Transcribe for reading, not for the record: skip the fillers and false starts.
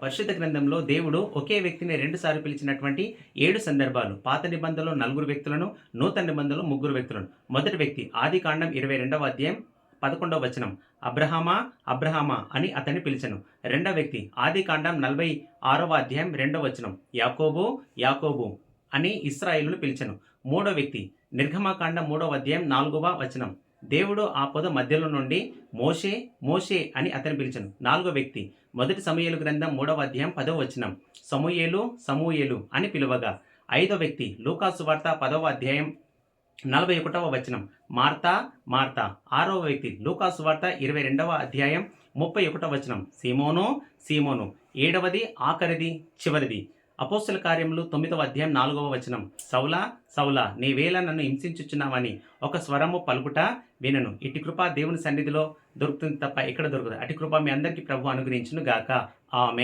పరిశుద్ధ గ్రంథంలో దేవుడు ఒకే వ్యక్తిని 2 సార్లు పిలిచినటువంటి 7 సందర్భాలు. పాత నిబంధనలో 4 వ్యక్తులను, నూతన నిబంధనలో 3 వ్యక్తులను. మొదటి వ్యక్తి ఆదికాండం 22వ అధ్యాయం 11వ వచనం. అబ్రహామా, అబ్రహామా అని అతన్ని పిలిచెను. రెండవ వ్యక్తి ఆదికాండం 46వ అధ్యాయం 2వ వచనం. యాకోబు, యాకోబు అని ఇశ్రాయేలును పిలిచెను. మూడో వ్యక్తి నిర్గమకాండం 3వ అధ్యాయం 4వ వచనం. దేవుడు ఆ పొద మధ్యలో నుండి మోషే, మోషే అని అతని పిలిచెను. నాలుగో వ్యక్తి మొదటి సమూయేలు గ్రంథం 3వ అధ్యాయం 10వ వచనం. సమూయేలు, సమూయేలు అని పిలువగా. ఐదో వ్యక్తి లూకాసు వార్త 10వ అధ్యాయం 41వ వచనం. Martha, Martha. ఆరవ వ్యక్తి లూకాసు వార్త 22వ అధ్యాయం 31వ వచనం. సీమోను, సీమోను. ఏడవది ఆఖరిది చివరిది. అపోస్తల కార్యములు 9వ అధ్యాయం 4వ వచనం. సౌలా, సౌలా నీవేళ నన్ను హింసించుచున్నావని ఒక స్వరము పలుకుట వినను. ఇటు కృప దేవుని సన్నిధిలో దొరుకుతుంది తప్ప ఎక్కడ దొరకదు. అటు కృప మీ అందరికీ ప్రభు అనుగ్రహించును గాక. ఆమేన్.